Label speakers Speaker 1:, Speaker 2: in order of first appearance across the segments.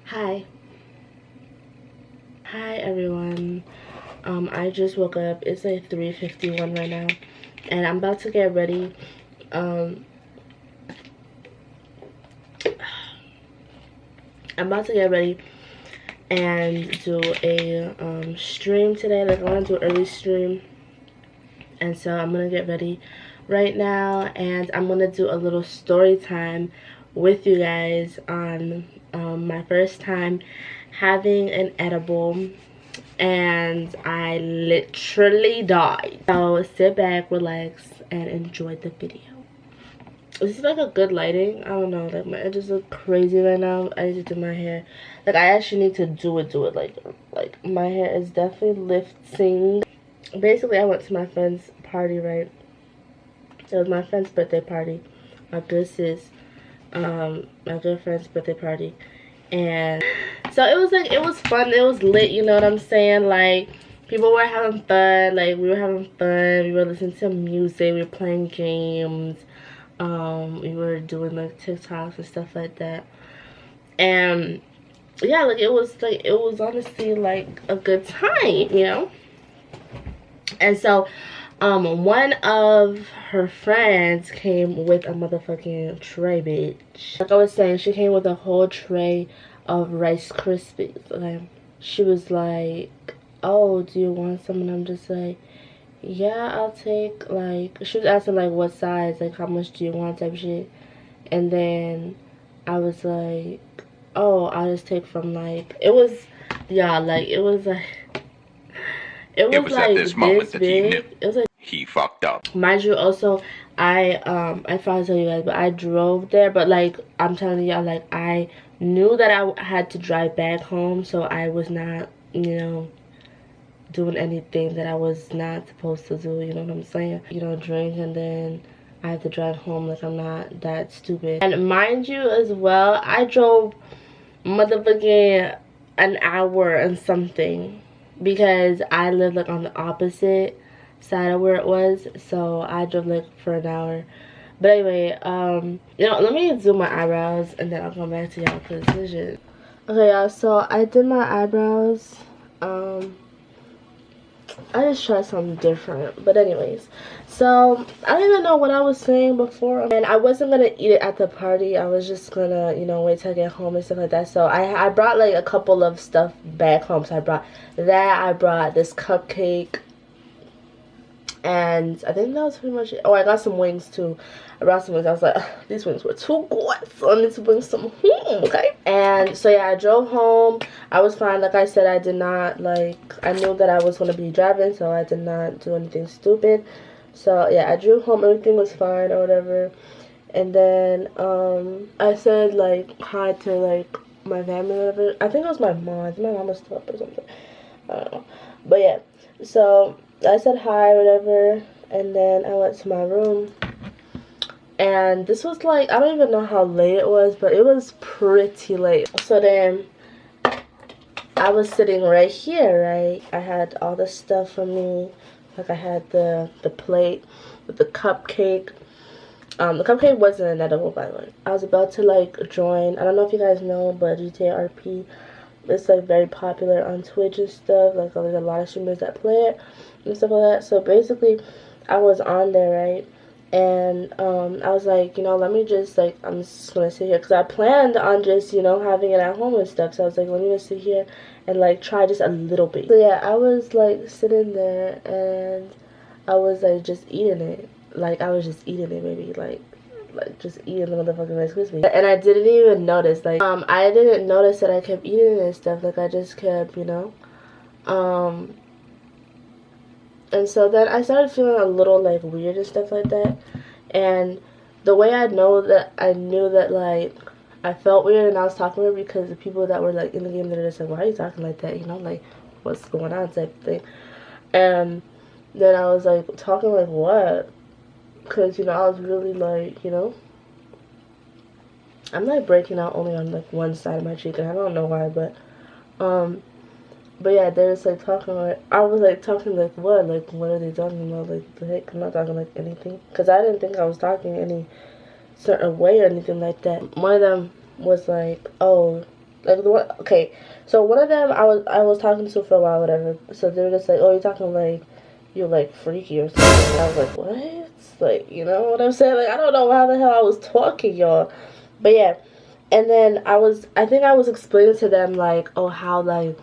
Speaker 1: Hi. Hi everyone. I just woke up. It's like 3:51 right now. And I'm about to get ready. I'm about to get ready and do a stream today. Like I want to do an early stream. And so I'm gonna get ready right now and I'm gonna do a little story time with you guys on my first time having an edible, and I literally died. So sit back, relax, and enjoy the video. This is like a good lighting. I don't know, like my edges look crazy right now. I need to do my hair. Like I actually need to do it. Like my hair is definitely lifting. Basically I went to my friend's party, right? It was my friend's birthday party. My good sis, my good friend's birthday party. And so it was fun, it was lit, you know what I'm saying? Like people were having fun, like we were having fun, we were listening to music, we were playing games, we were doing like TikToks and stuff like that. And yeah, like it was honestly like a good time, you know? And so one of her friends came with a motherfucking tray, bitch. Like I was saying, she came with a whole tray of Rice Krispies. Like she was like, oh, do you want some? And I'm just like, yeah, I'll take, like, she was asking like what size, like how much do you want type shit. And then I was like, oh, I'll just take from like, it was, yeah, like it was like, it was like this big. It was like,
Speaker 2: he fucked up.
Speaker 1: mind you, also I forgot to tell you guys, but I drove there. But like I'm telling y'all, like I knew that I had to drive back home, so I was not, you know, doing anything that I was not supposed to do. You know what I'm saying? You know, drink and then I have to drive home. Like I'm not that stupid. And mind you as well, I drove motherfucking an hour and something because I live like on the opposite side of where it was, so I drove like for an hour. But anyway, you know, let me do my eyebrows and then I'll come back to y'all because this shit. Okay, y'all, so I did my eyebrows. I just tried something different. But anyways, so I don't even know what I was saying before, and I wasn't gonna eat it at the party. I was just gonna, you know, wait till I get home and stuff like that. So I brought like a couple of stuff back home. So I brought that, I brought this cupcake, and I think that was pretty much it. Oh, I got some wings too. I brought some wings. I was like, these wings were too good, so I need to bring some home, okay? And so yeah, I drove home. I was fine. Like I said, I did not, like, I knew that I was going to be driving, so I did not do anything stupid. So yeah, I drove home. Everything was fine or whatever. And then I said like hi to like my family or whatever. I think it was my mom. My mom was still up or something. I don't know. But yeah, so I said hi or whatever, and then I went to my room. And this was like, I don't even know how late it was, but it was pretty late. So then I was sitting right here, right? I had all the stuff for me. Like I had the plate with the cupcake. The cupcake wasn't an edible, by the way. I was about to like join, I don't know if you guys know, but GTA RP, it's like very popular on Twitch and stuff. Like there's a lot of streamers that play it and stuff like that. So basically I was on there, right? And I was like, you know, let me just like, I'm just gonna sit here because I planned on just, you know, having it at home and stuff. So I was like, let me just sit here and like try just a little bit. So yeah, I was like sitting there and I was like just eating it. Like I was just eating it, baby. Like just eating the motherfucking Rice Krispies. And I didn't even notice, like I didn't notice that I kept eating it and stuff. Like I just kept, you know, and so then I started feeling a little like weird and stuff like that. And the way I knew that like I felt weird and I was talking to her because the people that were like in the game, they're just like, why are you talking like that? You know, like what's going on type of thing. And then I was like, talking like what? Because, you know, I was really like, you know, I'm like breaking out only on like one side of my cheek, and I don't know why, but yeah, they're just like talking like, I was like talking like what are they talking about? Like the heck, I'm not talking like anything, because I didn't think I was talking any certain way or anything like that. One of them was like, oh, Like the one, okay, so one of them I was talking to for a while, whatever. So they were just like, oh, you're talking like you're like freaky or something. And I was like, what? Like, you know what I'm saying? Like, I don't know how the hell I was talking, y'all. But yeah, and then I think I was explaining to them like, oh, how like,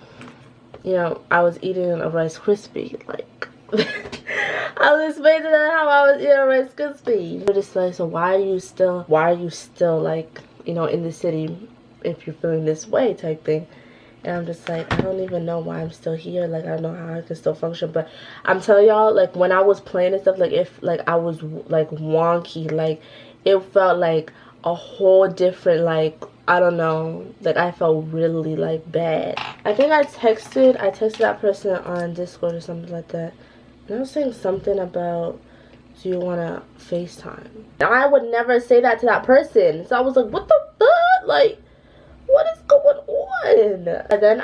Speaker 1: you know, I was eating a Rice Krispie, like. I was explaining to them how I was eating a Rice Krispie. They were just like, so why are you still like, you know, in the city if you're feeling this way type thing? And I'm just like, I don't even know why I'm still here. Like, I don't know how I can still function. But I'm telling y'all, like, when I was playing and stuff, like, if, like, I was, like, wonky, like, it felt like a whole different, like, I don't know, like, I felt really, like, bad. I think I texted that person on Discord or something like that. And I was saying something about, do you want to FaceTime? Now, I would never say that to that person. So I was like, what the fuck? Like, what is going on? And then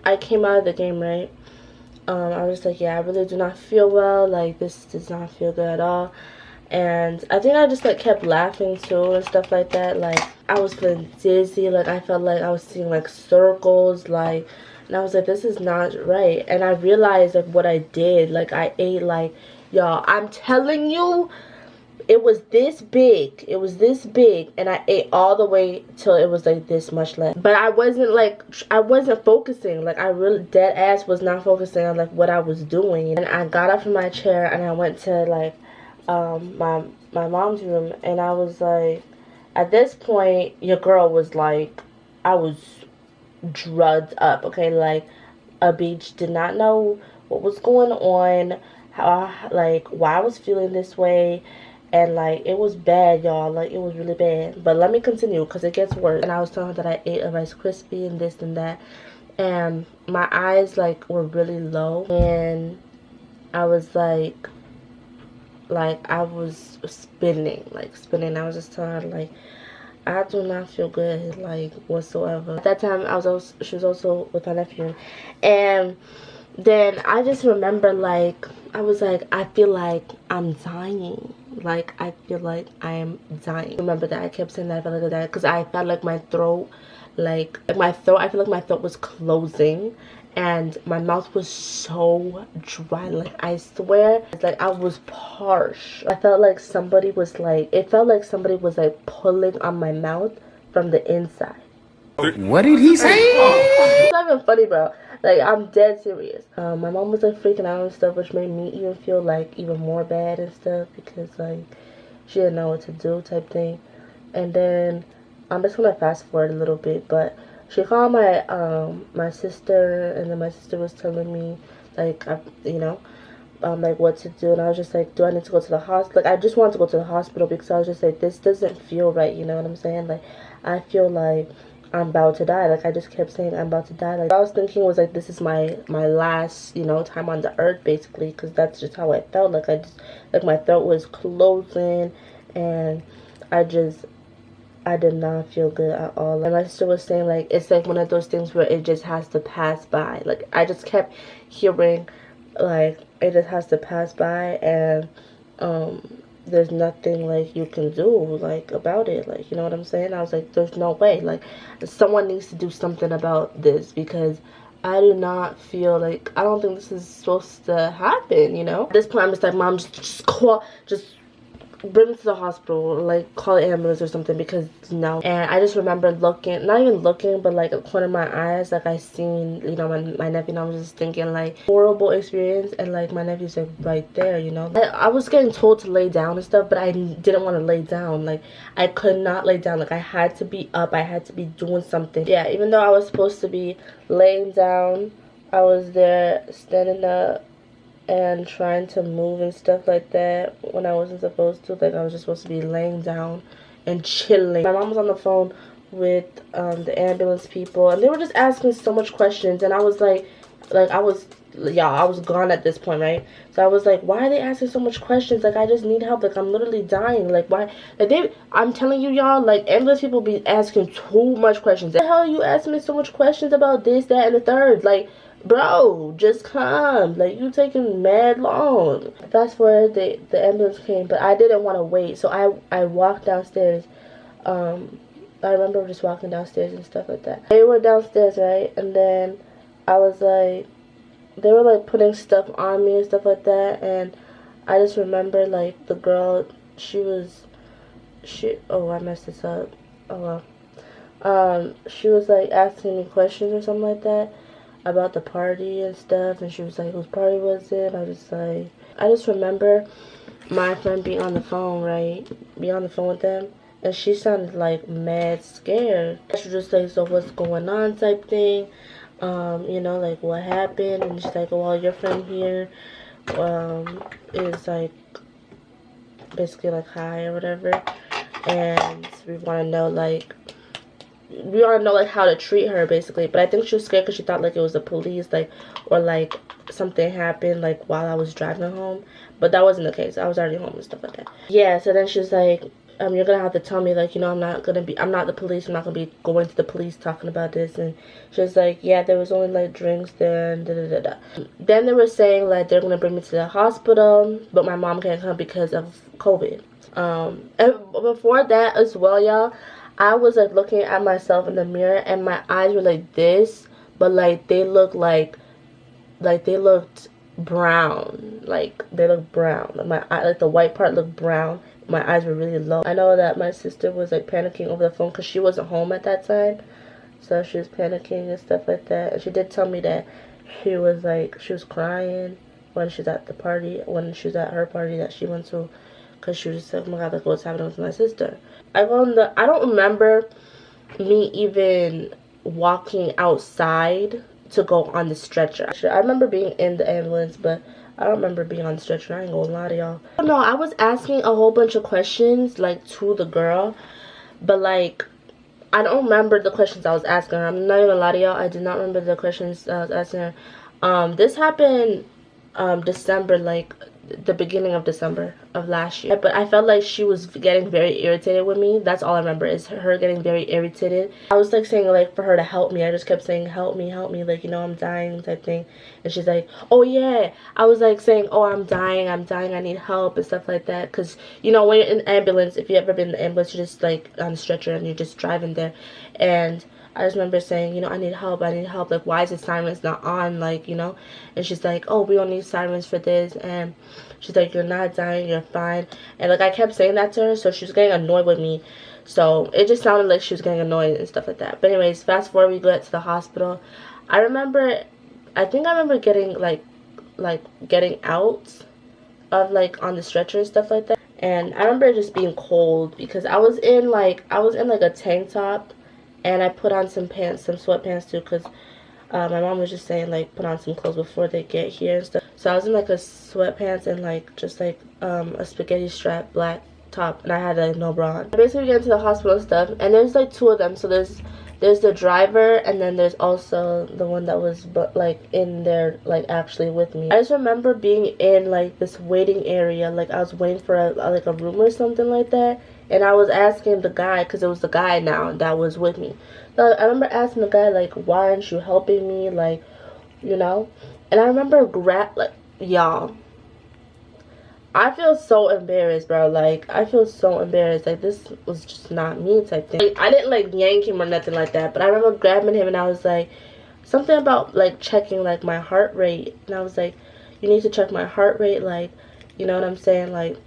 Speaker 1: I came out of the game, right? I was like, yeah, I really do not feel well. Like, this does not feel good at all. And I think I just, like, kept laughing, too, and stuff like that. Like, I was feeling dizzy. Like, I felt like I was seeing, like, circles, like, and I was like, this is not right. And I realized, like, what I did. Like, I ate, like, y'all, I'm telling you, it was this big. It was this big. And I ate all the way till it was, like, this much left. But I wasn't, like, I wasn't focusing. Like, I really, dead ass was not focusing on, like, what I was doing. And I got up from my chair and I went to, like, my mom's room. And I was, like, at this point, your girl was, like, I was drugged up, okay? Like, a beach, did not know what was going on, how, like, why I was feeling this way, and, like, it was bad, y'all. Like, it was really bad. But let me continue, because it gets worse. And I was telling her that I ate a Rice Krispie and this and that, and my eyes, like, were really low, and I was, like, I was spinning. I was just telling her, like, I do not feel good, like, whatsoever. At that time, she was also with my nephew. And then I just remember, like, I was like, I feel like I'm dying. Like, I feel like I am dying. Remember that I kept saying that I felt like that because I felt like my throat, I feel like my throat was closing. And my mouth was so dry, like, I swear, it's like I was parched. I felt like somebody was, like, it felt like somebody was, like, pulling on my mouth from the inside.
Speaker 2: What did he say?
Speaker 1: It's not even funny, bro. Like, I'm dead serious. My mom was, like, freaking out and stuff, which made me even feel, like, even more bad and stuff, because, like, she didn't know what to do type thing. And then I'm just gonna fast forward a little bit, but she called my my sister, and then my sister was telling me, like, you know, like, what to do. And I was just like, do I need to go to the hospital? Like, I just wanted to go to the hospital because I was just like, this doesn't feel right, you know what I'm saying? Like, I feel like I'm about to die. Like, I just kept saying I'm about to die. Like, what I was thinking was, like, this is my last, you know, time on the earth, basically, because that's just how I felt. Like, I just, like, my throat was closing, and I did not feel good at all. And my sister was saying, like, it's like one of those things where it just has to pass by. Like, I just kept hearing, like, it just has to pass by, and there's nothing, like, you can do, like, about it. Like, you know what I'm saying? I was like, there's no way. Like, someone needs to do something about this, because I do not feel like, I don't think this is supposed to happen, you know? At this point, I'm just like, Mom, just bring me to the hospital, or, like, call an ambulance or something, because no. And I just remember looking, not even looking, but, like, a corner of my eyes, like, I seen, you know, my nephew, and I was just thinking, like, horrible experience, and, like, my nephew's, like, right there, you know. I was getting told to lay down and stuff, but I didn't want to lay down. Like, I could not lay down. Like, I had to be up. I had to be doing something. Yeah, even though I was supposed to be laying down, I was there standing up and trying to move and stuff like that when I wasn't supposed to. Like, I was just supposed to be laying down and chilling. My mom was on the phone with the ambulance people, and they were just asking so much questions, and I was like I was gone at this point, right? So I was like, why are they asking so much questions? Like, I just need help. Like, I'm literally dying. Like, why? Like, I'm telling you, y'all, like, ambulance people be asking too much questions. What the hell are you asking me so much questions about this, that, and the third? Like, bro, just come. Like, you taking mad long. Fast forward, the ambulance came, but I didn't want to wait, so I walked downstairs I remember just walking downstairs and stuff like that. They were downstairs, right? And then I was like, they were like putting stuff on me and stuff like that. And I just remember like the girl, oh, I messed this up. Oh well. She was like asking me questions or something like that about the party and stuff. And she was like, whose party was it? I was like, I just remember my friend being on the phone, right? Being on the phone with them. And she sounded like mad scared. She was just like, so what's going on type thing. You know, like what happened. And she's like, well, your friend here is like basically like high or whatever. And we want to know like how to treat her basically. But I think she was scared because she thought like it was the police, like, or like something happened like while I was driving home. But that wasn't the case. I was already home and stuff like that. Yeah, so then she was like, you're gonna have to tell me, like, you know, I'm not the police, I'm not gonna be going to the police talking about this. And she was like, yeah, there was only like drinks there and da-da-da-da. Then they were saying like they're gonna bring me to the hospital, but my mom can't come because of COVID. And before that as well, y'all, I was like looking at myself in the mirror and my eyes were like this, but like they looked they looked brown. Like they looked brown. My eye, like the white part looked brown. My eyes were really low. I know that my sister was like panicking over the phone because she wasn't home at that time, so she was panicking and stuff like that. And she did tell me that she was crying when she was at the party, when she was at her party that she went to, because she was just like, oh my god, like what's happening with my sister. I don't remember me even walking outside to go on the stretcher. I remember being in the ambulance, but I don't remember being on the stretcher. I ain't gonna lie to y'all. No, I was asking a whole bunch of questions like to the girl, but like I don't remember the questions I was asking her. I'm not even gonna lie to y'all. I did not remember the questions I was asking her. This happened December, like the beginning of December of last year. But I felt like she was getting very irritated with me. That's all I remember, is her getting very irritated. I was like saying like for her to help me. I just kept saying help me, like, you know, I'm dying type thing. And she's like, oh yeah. I was like saying, oh, I'm dying, I need help and stuff like that. Because, you know, when you're in the ambulance, if you ever been in the ambulance, you're just like on the stretcher and you're just driving there. And I just remember saying, you know, I need help, like, why is the sirens not on, like, you know? And she's like, oh, we don't need sirens for this. And she's like, you're not dying, you're fine. And like I kept saying that to her, so she was getting annoyed with me. So it just sounded like she was getting annoyed and stuff like that. But anyways, fast forward, we get to the hospital. I think I remember getting like getting out of like on the stretcher and stuff like that. And I remember just being cold because I was in like a tank top. And I put on some pants, some sweatpants too, because my mom was just saying, like, put on some clothes before they get here and stuff. So I was in, like, a sweatpants and, like, just, like, a spaghetti strap black top. And I had, like, no bra on. Basically, we get into the hospital and stuff. And there's, like, two of them. So there's the driver, and then there's also the one that was, like, in there, like, actually with me. I just remember being in, like, this waiting area. Like, I was waiting for, a room or something like that. And I was asking the guy, because it was the guy now that was with me. So I remember asking the guy, like, why aren't you helping me? Like, you know? And I remember y'all, I feel so embarrassed, bro. Like, I feel so embarrassed. Like, this was just not me type thing. Like, I didn't, like, yank him or nothing like that. But I remember grabbing him and I was like, something about, like, checking, like, my heart rate. And I was like, you need to check my heart rate. Like, you know what I'm saying? Like,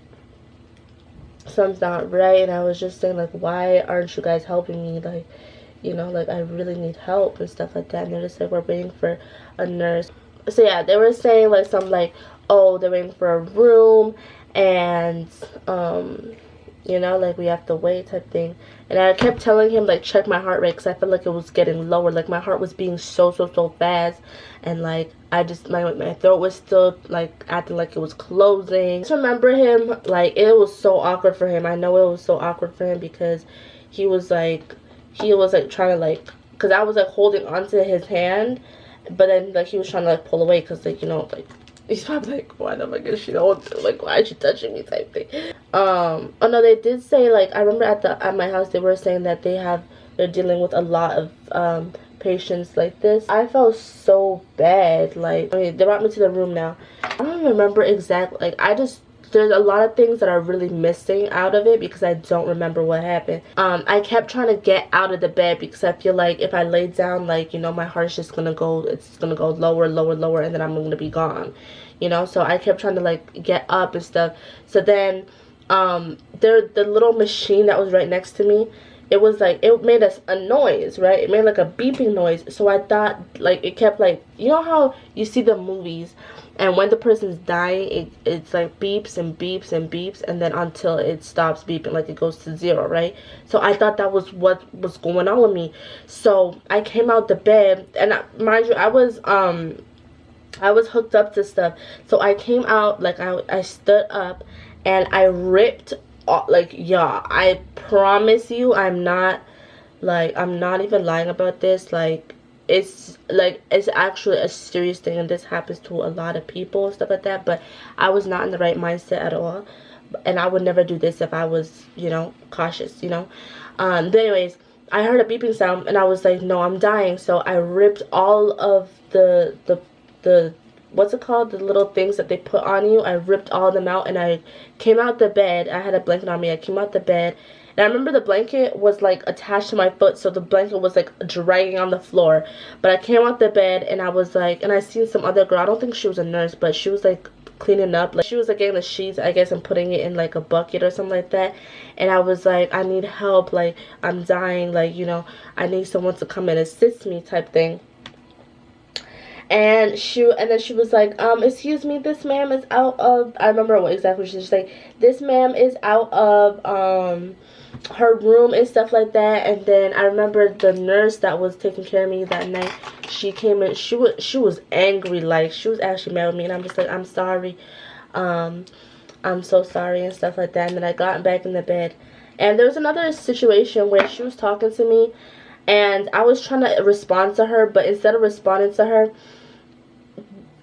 Speaker 1: something's not right. And I was just saying, like, why aren't you guys helping me? Like, you know, like, I really need help and stuff like that. And they're just like, we're waiting for a nurse. So yeah, they were saying like something like, oh, they're waiting for a room, and you know, like, we have to wait type thing. And I kept telling him, like, check my heart rate, because I felt like it was getting lower. Like, my heart was beating so fast, and like I just, my throat was still like acting like it was closing. I just remember him, like, it was so awkward for him. I know it was so awkward for him because he was like trying to, like, because I was like holding onto his hand, but then like he was trying to like pull away, because, like, you know, like, he's probably like, why the fuck is she, like, why is she touching me type thing. Oh no, they did say, like, I remember at my house they were saying that they're dealing with a lot of patients like this. I felt so bad. Like, I mean, they brought me to the room now. I don't even remember exactly, like, I just there's a lot of things that are really missing out of it because I don't remember what happened. I kept trying to get out of the bed because I feel like if I lay down, like, you know, my heart's just gonna go, it's gonna go lower, lower, lower, and then I'm gonna be gone, you know. So I kept trying to like get up and stuff. So then the little machine that was right next to me, it was like, it made a noise, right? It made like a beeping noise. So I thought, like, it kept like, you know how you see the movies and when the person's dying, it's like beeps and beeps and beeps, and then until it stops beeping, like it goes to 0, right? So I thought that was what was going on with me. So I came out the bed, and mind you, I was hooked up to stuff. So I came out, like, I stood up and I ripped, like, yeah, I promise you, I'm not even lying about this. Like, it's actually a serious thing, and this happens to a lot of people and stuff like that. But I was not in the right mindset at all, and I would never do this if I was, you know, cautious, you know. But anyways, I heard a beeping sound, and I was like, no, I'm dying. So I ripped all of the what's it called, the little things that they put on you. I ripped all of them out, and I came out the bed. I had a blanket on me. I came out the bed, and I remember the blanket was like attached to my foot, so the blanket was like dragging on the floor. But I came out the bed, and I was like, and I seen some other girl, I don't think she was a nurse, but she was like cleaning up, like she was like getting the sheets, I guess, and putting it in like a bucket or something like that. And I was like, I need help, like I'm dying, like, you know, I need someone to come and assist me type thing. And then she was like, excuse me, this ma'am is out of, I remember what exactly she was like, this ma'am is out of her room and stuff like that. And then I remember the nurse that was taking care of me that night, she came in, she was angry, like she was actually mad with me, and I'm just like, I'm sorry, I'm so sorry and stuff like that. And then I got back in the bed, and there was another situation where she was talking to me, and I was trying to respond to her, but instead of responding to her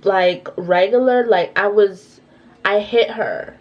Speaker 1: like regular, like I hit her.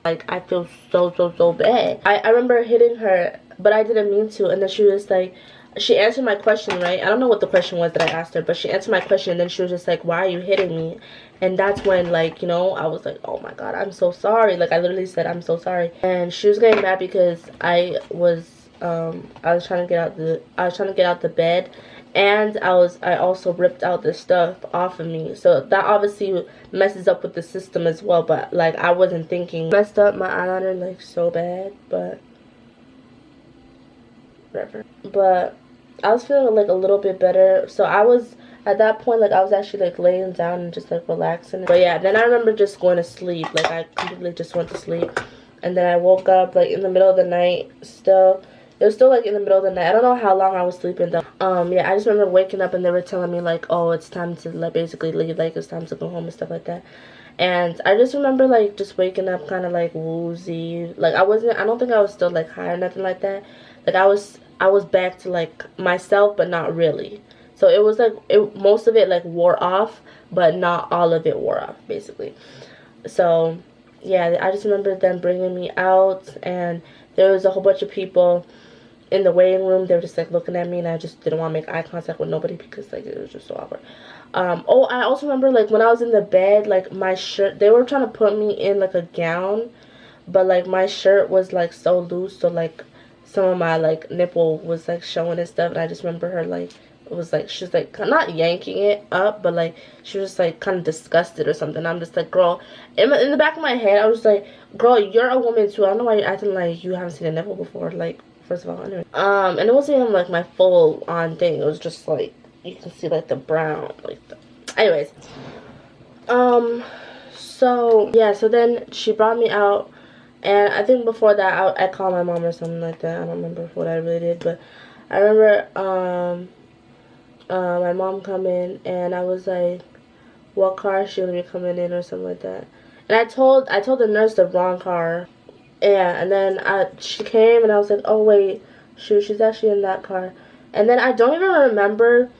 Speaker 1: Like, I feel so bad. I remember hitting her, but I didn't mean to. And then she was like, she answered my question, right? I don't know what the question was that I asked her, but she answered my question, and then she was just like, why are you hitting me? And that's when, like, you know, I was like, oh my god, I'm so sorry. Like, I literally said, I'm so sorry. And she was getting mad because I was trying to get out the bed, and I also ripped out the stuff off of me. So that obviously messes up with the system as well. But like, I wasn't thinking. Messed up my eyeliner like so bad, but whatever. But I was feeling like a little bit better. So I was at that point, like, I was actually like laying down and just like relaxing. But yeah, then I remember just going to sleep. Like, I completely just went to sleep, and then I woke up like in the middle of the night still. It was still like in the middle of the night. I don't know how long I was sleeping though. Yeah, I just remember waking up and they were telling me like, oh, it's time to like basically leave, like it's time to go home and stuff like that. And I just remember like just waking up kind of like woozy. Like I don't think I was still like high or nothing like that. Like I was back to like myself, but not really. So it was like most of it like wore off, but not all of it wore off basically. So yeah, I just remember them bringing me out, and there was a whole bunch of people in the waiting room. They were just like looking at me, and I just didn't want to make eye contact with nobody because like it was just so awkward. Oh, I also remember like when I was in the bed, like my shirt, they were trying to put me in like a gown, but like my shirt was like so loose, so like some of my like nipple was like showing and stuff. And I just remember her like, it was like, she was like not yanking it up, but like she was like kind of disgusted or something. I'm just like, girl, in the back of my head I was like, girl, you're a woman too. I don't know why you're acting like you haven't seen a nipple before. Like, first of all, anyway. And it wasn't even like my full on thing. It was just like, you can see like the brown, like the, anyways. So yeah, so then she brought me out, and I think before that I called my mom or something like that. I don't remember what I really did, but I remember my mom come in, and I was like, what car she would be coming in or something like that. And I told the nurse the wrong car. Yeah, and then she came, and I was like, oh wait, shoot, she's actually in that car. And then I don't even remember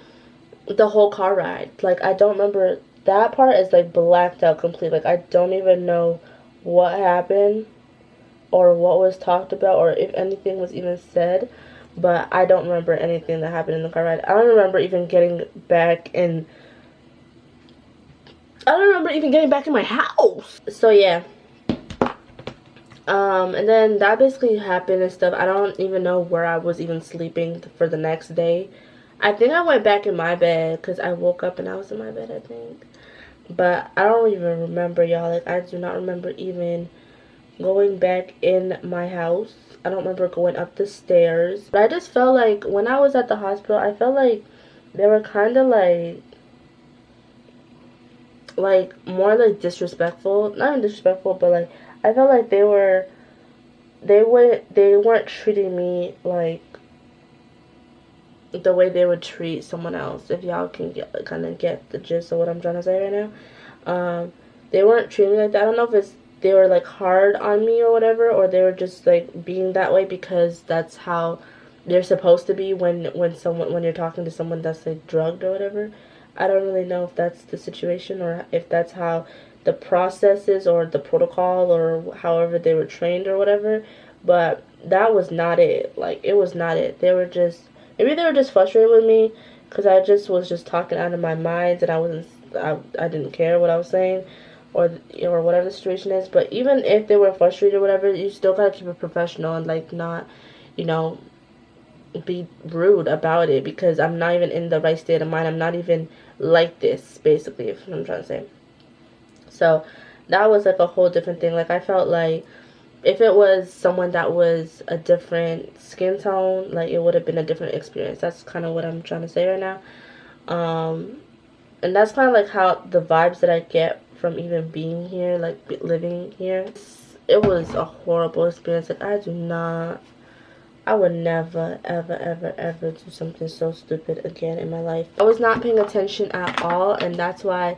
Speaker 1: the whole car ride. Like, I don't remember, that part is like blacked out completely. Like, I don't even know what happened or what was talked about or if anything was even said. But I don't remember anything that happened in the car ride. I don't remember even getting back in I don't remember even getting back in my house. So yeah. And then that basically happened and stuff. I don't even know where I was even sleeping for the next day. I think I went back in my bed because I woke up and I was in my bed, I think. But I don't even remember, y'all. Like, I do not remember even going back in my house. I don't remember going up the stairs. But I just felt like when I was at the hospital, I felt like they were kind of like more like disrespectful. Not even disrespectful, but like I felt like they weren't treating me like the way they would treat someone else. If y'all can kind of get the gist of what I'm trying to say right now. They weren't treating me like that. I don't know if it's they were like hard on me or whatever, or they were just like being that way because that's how they're supposed to be when you're talking to someone that's like drugged or whatever. I don't really know if that's the situation or if that's how the process is or the protocol or however they were trained or whatever, but that was not it. Like, it was not it. They were just, maybe they were just frustrated with me because I just was just talking out of my mind and I didn't care what I was saying or whatever the situation is. But even if they were frustrated or whatever, you still gotta keep it professional and like not, you know, be rude about it because I'm not even in the right state of mind. I'm not even like this, basically, if I'm trying to say. So that was like a whole different thing. Like, I felt like if it was someone that was a different skin tone, like it would have been a different experience. That's kind of what I'm trying to say right now. And that's kind of like how the vibes that I get from even being here, like living here. It was a horrible experience. Like, I would never, ever, ever, ever do something so stupid again in my life. I was not paying attention at all, and that's why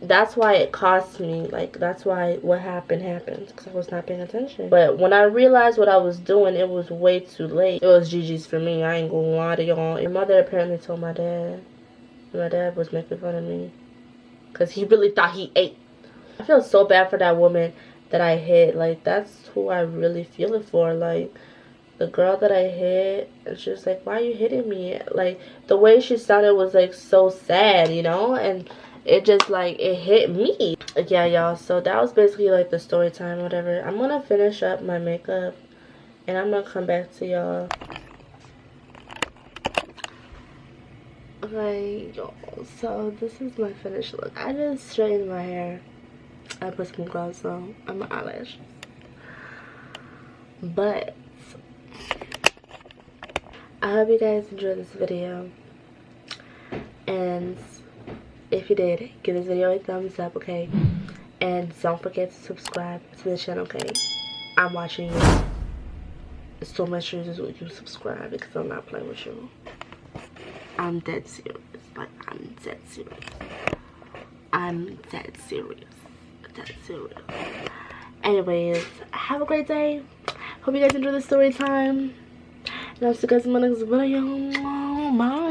Speaker 1: it cost me. Like, that's why what happened, because I was not paying attention. But when I realized what I was doing, it was way too late. It was GG's for me. I ain't gonna lie to y'all. My mother apparently told my dad. My dad was making fun of me because he really thought he ate. I feel so bad for that woman that I hit. Like, that's who I really feel it for. Like, the girl that I hit, and she was like, why are you hitting me? Like, the way she sounded was like so sad, you know, and it just like it hit me. Yeah, y'all, so that was basically like the story time, whatever. I'm gonna finish up my makeup and I'm gonna come back to y'all. Okay, y'all, so this is my finished look. I just straightened my hair. I put some gloves on my eyelashes, but I hope you guys enjoyed this video, and if you did, give this video a thumbs up, okay? And don't forget to subscribe to the channel, okay? I'm watching you, so make sure you subscribe because I'm not playing with you. I'm dead serious. Like, I'm dead serious. I'm dead serious. Dead serious. Anyways, have a great day. Hope you guys enjoy the story time. And I'll see you guys in my next video. Bye.